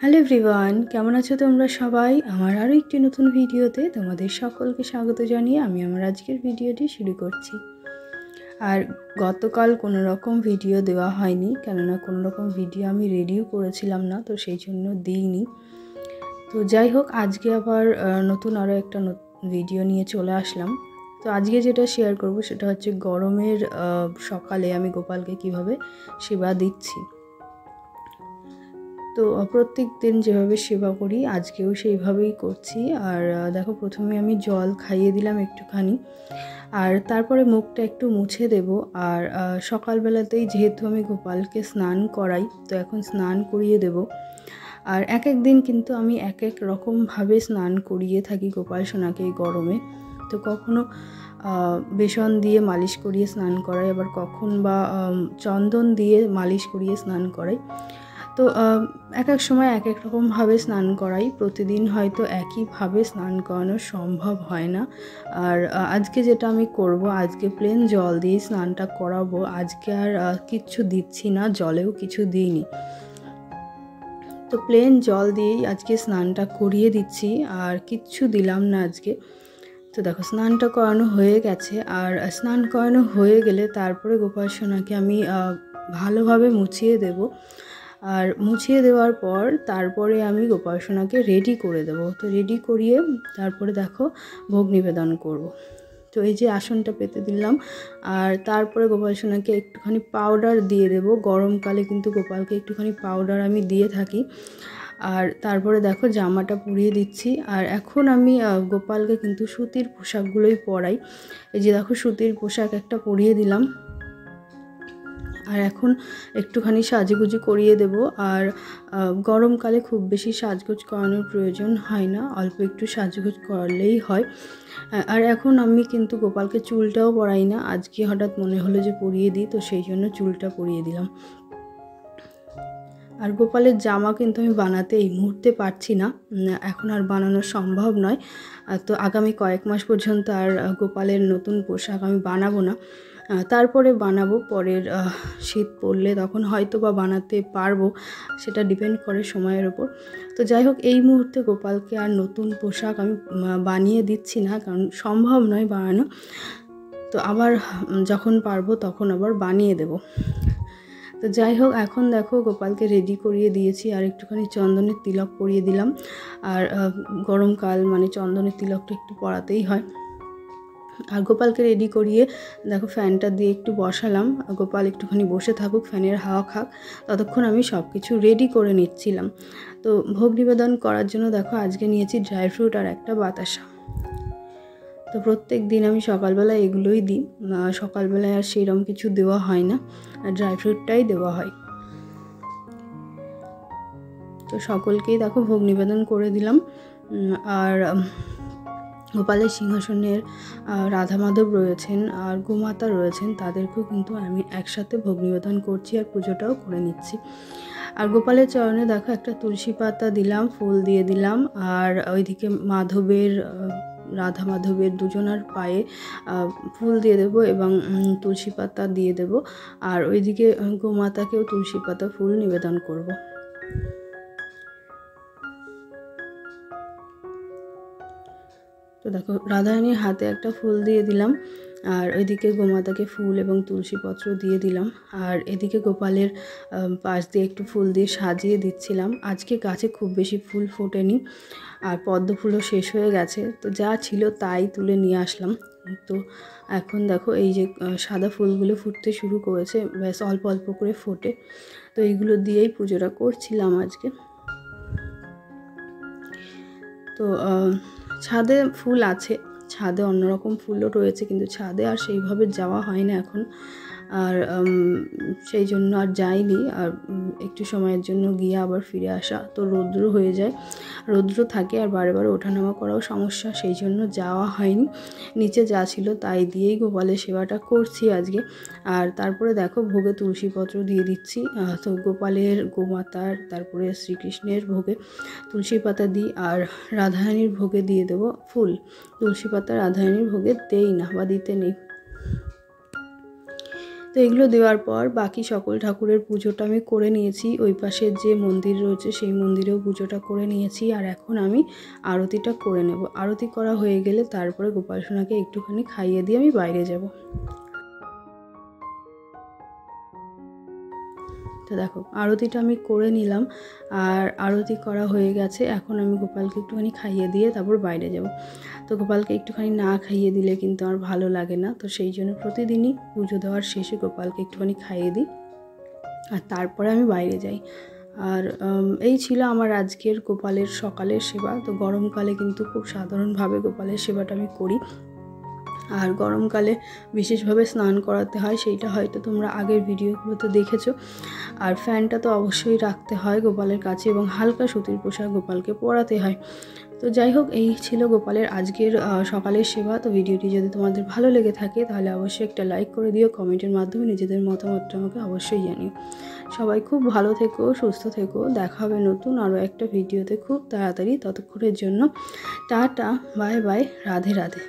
Hello everyone, কেমন আছো তোমরা সবাই? আমার আরও একটি নতুন ভিডিওতে তোমাদের সকলকে স্বাগত জানিয়ে আমি আমার আজকের ভিডিওটি শুরু করছি। আর গতকাল কোনো রকম ভিডিও দেওয়া হয়নি, কেননা কোনো রকম ভিডিও আমি রেডিও করেছিলাম না, তো সেই জন্য দিইনি। তো যাই হোক, আজকে আবার নতুন আরও একটা ভিডিও নিয়ে চলে আসলাম। তো আজকে যেটা শেয়ার করব সেটা হচ্ছে গরমের সকালে আমি গোপালকে কিভাবে সেবা দিচ্ছি। তো প্রত্যেক দিন যেভাবে সেবা করি আজকেও সেইভাবেই করছি। আর দেখো, প্রথমে আমি জল খাইয়ে দিলাম একটুখানি, আর তারপরে মুখটা একটু মুছে দেব। আর সকালবেলাতেই যেহেতু আমি গোপালকে স্নান করাই, তো এখন স্নান করিয়ে দেব। আর এক এক দিন কিন্তু আমি এক এক রকমভাবে স্নান করিয়ে থাকি গোপাল সোনাকে এই গরমে। তো কখনো বেসন দিয়ে মালিশ করিয়ে স্নান করাই, আবার কখন বা চন্দন দিয়ে মালিশ করিয়ে স্নান করাই। তো এক এক সময় এক এক রকমভাবে স্নান করাই। প্রতিদিন হয়তো একইভাবে স্নান করানো সম্ভব হয় না। আর আজকে যেটা আমি করব, আজকে প্লেন জল দিয়ে স্নানটা করাবো। আজকে আর কিচ্ছু দিচ্ছি না, জলেও কিছু দিইনি। তো প্লেন জল দিয়েই আজকে স্নানটা করিয়ে দিচ্ছি, আর কিচ্ছু দিলাম না আজকে। তো দেখো, স্নানটা করানো হয়ে গেছে। আর স্নান করানো হয়ে গেলে তারপরে গোপাল সোনাকে আমি ভালোভাবে মুছিয়ে দেব। আর মুছিয়ে দেওয়ার পর তারপরে আমি গোপাল সোনাকে রেডি করে দেব। তো রেডি করিয়ে তারপরে দেখো ভোগ নিবেদন করব। তো এই যে আসনটা পেতে দিলাম, আর তারপরে গোপাল সোনাকে একটুখানি পাউডার দিয়ে দেব। গরমকালে কিন্তু গোপালকে একটুখানি পাউডার আমি দিয়ে থাকি। আর তারপরে দেখো জামাটা পরিয়ে দিচ্ছি। আর এখন আমি গোপালকে কিন্তু সুতির পোশাকগুলোই পরাই। এই যে দেখো, সুতির পোশাক একটা পরিয়ে দিলাম। আর এখন একটুখানি সাজুগুজু করিয়ে দেব। আর গরমকালে খুব বেশি সাজগোজ করানোর প্রয়োজন হয় না, অল্প একটু সাজগোজ করলেই হয়। আর এখন আমি কিন্তু গোপালকে চুলটাও পরাই না, আজকে হঠাৎ মনে হলো যে পরিয়ে দিই, তো সেই জন্য চুলটা পরিয়ে দিলাম। আর গোপালের জামা কিন্তু আমি বানাতে এই মুহূর্তে পারছি না, এখন আর বানানো সম্ভব নয়। তো আগামী কয়েক মাস পর্যন্ত আর গোপালের নতুন পোশাক আমি বানাবো না। তারপরে বানাবো, পরের শীত পড়লে তখন হয়তো বা বানাতে পারবো, সেটা ডিপেন্ড করে সময়ের ওপর। তো যাই হোক, এই মুহূর্তে গোপালকে আর নতুন পোশাক আমি বানিয়ে দিচ্ছি না, কারণ সম্ভব নয় বানানো। তো আবার যখন পারবো তখন আবার বানিয়ে দেব। তো যাই হোক, এখন দেখো গোপালকে রেডি করিয়ে দিয়েছি, আর একটুখানি চন্দনের তিলক পরিয়ে দিলাম। আর গরমকাল মানে চন্দনের তিলকটা একটু পরাতেই হয়। আর গোপালকে রেডি করিয়ে দেখো ফ্যানটা দিয়ে একটু বসালাম, গোপাল একটুখানি বসে থাকুক, ফ্যানের হাওয়া খাক, ততক্ষণ আমি সব কিছু রেডি করে নিচ্ছিলাম। তো ভোগ নিবেদন করার জন্য দেখো আজকে নিয়েছি ড্রাই ফ্রুট আর একটা বাতাসা। তো প্রত্যেক দিন আমি সকালবেলা এগুলোই দিই, সকালবেলায় আর সেরকম কিছু দেওয়া হয় না, আর ড্রাই ফ্রুটটাই দেওয়া হয়। তো সকলকেই দেখো ভোগ নিবেদন করে দিলাম। আর গোপালের সিংহাসনের রাধা মাধব রয়েছেন আর গোমাতা রয়েছেন, তাদেরকেও কিন্তু আমি একসাথে ভোগ নিবেদন করছি আর পুজোটাও করে নিচ্ছি। আর গোপালের চরণে দেখো একটা তুলসী পাতা দিলাম, ফুল দিয়ে দিলাম। আর ওইদিকে রাধা মাধবের দুজনার পায়ে ফুল দিয়ে দেবো এবং তুলসী পাতা দিয়ে দেব। আর ওইদিকে গোমাতাকেও তুলসী পাতা ফুল নিবেদন করব। তো দেখো, রাধারানীর হাতে একটা ফুল দিয়ে দিলাম, আর ওইদিকে গোমাতাকে ফুল এবং তুলসীপত্র দিয়ে দিলাম। আর এদিকে গোপালের পাশ দিয়ে একটু ফুল দিয়ে সাজিয়ে দিচ্ছিলাম। আজকে গাছে খুব বেশি ফুল ফোটেনি, আর পদ্ম ফুলও শেষ হয়ে গেছে, তো যা ছিল তাই তুলে নিয়ে আসলাম। তো এখন দেখো এই যে সাদা ফুলগুলো ফুটতে শুরু করেছে, ব্যাস অল্প অল্প করে ফোটে। তো এইগুলো দিয়েই পুজোটা করছিলাম আজকে। তো ছাদে ফুল আছে, ছাদে অন্যরকম ফুলও রয়েছে, কিন্তু ছাদে আর সেইভাবে যাওয়া হয় না এখন। আর সেই জন্য আর যাইনি। আর একটু সময়ের জন্য গিয়ে আবার ফিরে আসা, তো রৌদ্র হয়ে যায়, রৌদ্র থাকে, আর বারে বারে ওঠানামা করাও সমস্যা, সেই জন্য যাওয়া হয়নি। নিচে যা ছিল তাই দিয়েই গোপালের সেবাটা করছি আজকে। আর তারপরে দেখো ভোগে তুলসীপত্র দিয়ে দিচ্ছি। তো গোপালের, গোমাতার, তারপরে শ্রীকৃষ্ণের ভোগে তুলসী পাতা দিই, আর রাধারানীর ভোগে দিয়ে দেবো ফুল। তুলসী পাতা রাধারানীর ভোগে দেই না বা দিতে নেই। তো এগুলো দেওয়ার পর বাকি সকল ঠাকুরের পুজোটা আমি করে নিয়েছি। ওই পাশে যে মন্দির রয়েছে সেই মন্দিরেও পুজোটা করে নিয়েছি। আর এখন আমি আরতিটা করে নেব। আরতি করা হয়ে গেলে তারপরে গোপাল সোনাকে একটুখানি খাইয়ে দিয়ে আমি বাইরে যাব। তো দেখো আরতিটা আমি করে নিলাম, আর আরতি করা হয়ে গেছে। এখন আমি গোপালকে একটুখানি খাইয়ে দিয়ে তারপর বাইরে যাব। তো গোপালকে একটুখানি না খাইয়ে দিলে কিন্তু আমার ভালো লাগে না। তো সেই জন্য প্রতিদিনই পুজো দেওয়ার শেষে গোপালকে একটুখানি খাইয়ে দিই, আর তারপরে আমি বাইরে যাই। আর এই ছিল আমার আজকের গোপালের সকালের সেবা। তো গরমকালে কিন্তু খুব সাধারণভাবে গোপালের সেবাটা আমি করি। আর গরমকালে বিশেষভাবে স্নান করাতে হয়, সেইটা হয়তো তোমরা আগের ভিডিওগুলোতে দেখেছো। আর ফ্যানটা তো অবশ্যই রাখতে হয় গোপালের কাছে, এবং হালকা সুতির পোশাক গোপালকে পরাতে হয়। তো যাই হোক, এই ছিল গোপালের আজকের সকালের সেবা। তো ভিডিওটি যদি তোমাদের ভালো লেগে থাকে তাহলে অবশ্যই একটা লাইক করে দিও, কমেন্টের মাধ্যমে নিজেদের মতামতটা আমাকে অবশ্যই জানিও। সবাই খুব ভালো থেকো, সুস্থ থেকো। দেখা হবে নতুন আরও একটা ভিডিওতে খুব তাড়াতাড়ি। ততক্ষণের জন্য tata, bye bye, Radhe Radhe.